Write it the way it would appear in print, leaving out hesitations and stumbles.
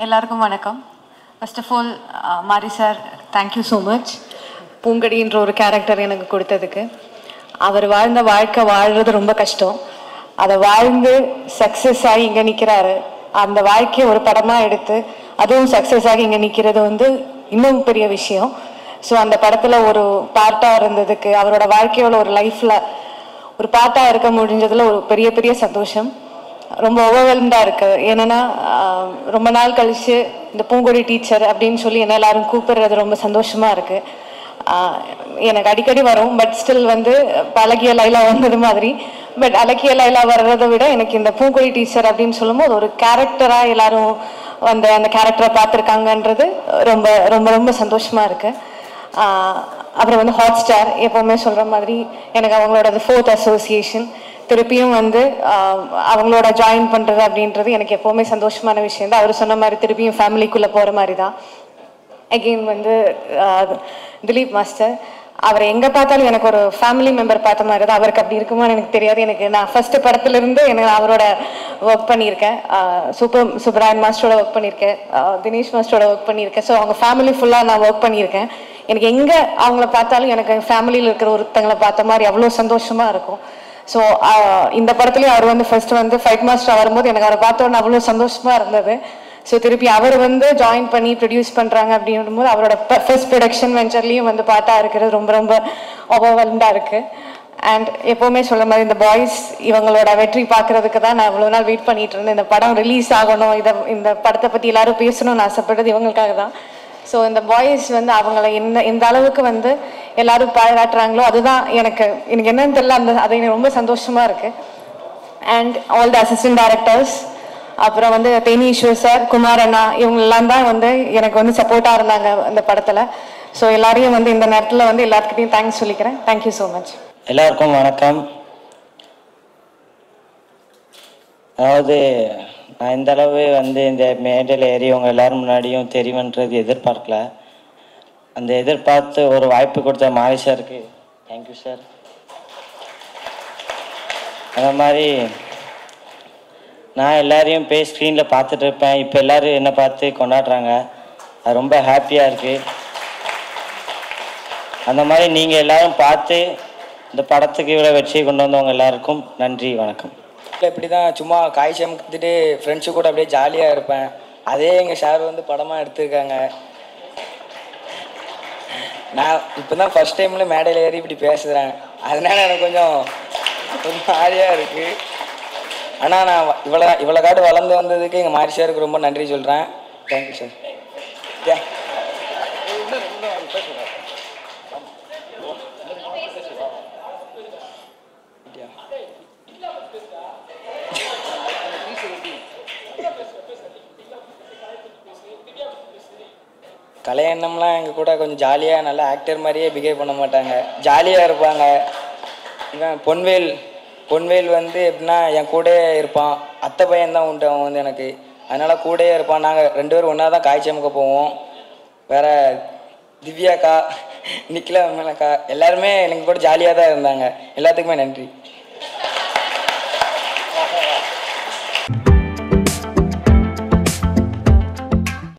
எல்லாருக்கும் வணக்கம். First of all மாரி சார் தேங்க்யூ ஸோ மச். பூங்கடின்ற ஒரு கேரக்டர் எனக்கு கொடுத்ததுக்கு. அவர் வாழ்ந்த வாழ்க்கை வாழ்கிறது ரொம்ப கஷ்டம். அதை வாழ்ந்து சக்ஸஸ் ஆகி இங்கே நிற்கிறாரு. அந்த வாழ்க்கையை ஒரு படமாக எடுத்து அதுவும் சக்ஸஸ் ஆகி இங்கே நிற்கிறது இன்னும் பெரிய விஷயம். ஸோ அந்த படத்தில் ஒரு பார்ட்டாக இருந்ததுக்கு, அவரோட வாழ்க்கையோட ஒரு லைஃப்பில் ஒரு பார்ட்டாக இருக்க முடிஞ்சதில் ஒரு பெரிய பெரிய சந்தோஷம். ரொம்ப ஓவர்வெல்ம்டாக இருக்குது. ஏன்னா ரொம்ப நாள் கழித்து இந்த பூங்கொடி டீச்சர் அப்படின்னு சொல்லி என்ன எல்லாரும் கூப்பிடுறது ரொம்ப சந்தோஷமாக இருக்குது. எனக்கு அடிக்கடி வரும், பட் ஸ்டில் அழகிய லைலா வந்தது மாதிரி. பட் அழகிய லைலா வர்றதை விட எனக்கு இந்த பூங்கொடி டீச்சர் அப்படின்னு சொல்லும்போது ஒரு கேரக்டராக எல்லாரும் அந்த கேரக்டரை பார்த்துருக்காங்கன்றது ரொம்ப ரொம்ப ரொம்ப சந்தோஷமாக இருக்குது. அப்புறம் ஹாட் ஸ்டார் எப்போவுமே சொல்கிற மாதிரி எனக்கு அவங்களோட 4th அசோசியேஷன் திருப்பியும் அவங்களோட ஜாயின் பண்ணுறது அப்படின்றது எனக்கு எப்போவுமே சந்தோஷமான விஷயம் தான். அவர் சொன்ன மாதிரி திருப்பியும் ஃபேமிலிக்குள்ளே போகிற மாதிரி தான். அகெயின் திலீப் மாஸ்டர், அவரை எங்கே பார்த்தாலும் எனக்கு ஒரு ஃபேமிலி மெம்பர் பார்த்த மாதிரி தான். அவருக்கு அப்படி இருக்குமான்னு எனக்கு தெரியாது. நான் ஃபஸ்ட்டு படத்துலேருந்து அவரோட ஒர்க் பண்ணியிருக்கேன். சுப்பராயன் மாஸ்டரோட ஒர்க் பண்ணியிருக்கேன், தினேஷ் மாஸ்டரோட ஒர்க் பண்ணியிருக்கேன். ஸோ அவங்க ஃபேமிலி ஃபுல்லாக நான் ஒர்க் பண்ணியிருக்கேன். எனக்கு எங்கே அவங்கள பார்த்தாலும் எனக்கு ஃபேமிலியில் இருக்கிற ஒருத்தங்களை பார்த்த மாதிரி அவ்வளோ சந்தோஷமாக இருக்கும். ஸோ இந்த படத்துலேயும் அவர் ஃபர்ஸ்ட் ஃபைட் மாஸ்டர் வரும்போது எனக்கு அவரை பார்த்தோன்னு அவ்வளோ சந்தோஷமாக இருந்தது. ஸோ திருப்பி அவர் ஜாயின் பண்ணி ப்ரொடியூஸ் பண்ணுறாங்க அப்படின்னும் அவரோட ஃபர்ஸ்ட் ப்ரொடக்ஷன் வெஞ்சர்லேயும் பாட்டா இருக்கிறது ரொம்ப ரொம்ப ஓவர்வெல்ம்டாக இருக்குது. அண்ட் எப்போவுமே சொல்ல மாதிரி இந்த பாய்ஸ் இவங்களோட வெற்றி பார்க்கறதுக்கு தான் நான் இவ்வளோ நாள் வெயிட் பண்ணிட்டு இருந்தேன். இந்த படம் ரிலீஸ் ஆகணும், இந்த படத்தை பற்றி எல்லாரும் பேசணும்னு ஆசைப்பட்டது இவங்களுக்காக தான். ஸோ இந்த பாய்ஸ் அவங்கள எந்த அளவுக்கு எல்லாரும் பாராட்டுறாங்களோ அதுதான் எனக்கு என்னன்னு தெரியல, அது எனக்கு ரொம்ப சந்தோஷமாக இருக்குது. And all the assistant directors, அப்புறம் தேனீஸ்வர் சார், குமார் அண்ணா, இவங்களெல்லாம் தான் எனக்கு சப்போர்ட்டாக இருந்தாங்க இந்த படத்தில். ஸோ எல்லாரையும் இந்த நேரத்தில் எல்லாத்துக்கிட்டையும் தேங்க்ஸ் சொல்லிக்கிறேன். Thank you so much. எல்லாருக்கும் வணக்கம். அதாவது நான் இந்த அளவு இந்த மேடையில் ஏறி உங்கள் எல்லோரும் முன்னாடியும் தெரியுமன்றது எதிர்பார்க்கல. அந்த எதிர்பார்த்து ஒரு வாய்ப்பு கொடுத்த மாரி சாருக்கு தேங்க்யூ சார். அந்த மாதிரி நான் எல்லாரையும் போய் ஸ்க்ரீனில் பார்த்துட்டு இருப்பேன். இப்போ எல்லோரும் என்னை பார்த்து கொண்டாடுறாங்க, அது ரொம்ப ஹாப்பியாக இருக்குது. அந்த மாதிரி நீங்கள் எல்லோரும் பார்த்து இந்த படத்துக்கு இவ்வளோ வெற்றியை கொண்டு வந்தவங்க எல்லாருக்கும் நன்றி, வணக்கம். இப்படி தான் சும்மா காய் சமைத்துட்டு ஃப்ரெண்ட்ஸு கூட அப்படியே ஜாலியாக இருப்பேன். அதே எங்கள் சார் படமாக எடுத்திருக்காங்க. நான் இப்போ தான் ஃபஸ்ட் டைமில் மேடையில் ஏறி இப்படி பேசுகிறேன். அதனால எனக்கு கொஞ்சம் ஒரு மாதிரியாக இருக்குது. ஆனால் நான் இவ்வளோ காட்டு வளர்ந்து வந்ததுக்கு எங்கள் மாரி சாருக்கு ரொம்ப நன்றி சொல்கிறேன். Thank you sir. கலையண்ணம்லாம் எங்கள் கூட கொஞ்சம் ஜாலியாக நல்லா ஆக்டர் மாதிரியே பிஹேவ் பண்ண மாட்டாங்க, ஜாலியாக இருப்பாங்க. இவன் பொன்வேல் எப்படின்னா என் கூடயே இருப்பான். அத்தை பையன்தான் உண்டு அவன் எனக்கு, அதனால் கூடயே இருப்பான். நாங்கள் 2 பேரும் ஒன்றா தான் காய் சமைக்க போவோம். வேறு திவ்யாக்கா, நிக்கிலா, அக்கா எல்லாருமே எனக்கு கூட ஜாலியாக தான் இருந்தாங்க. எல்லாத்துக்குமே நன்றி.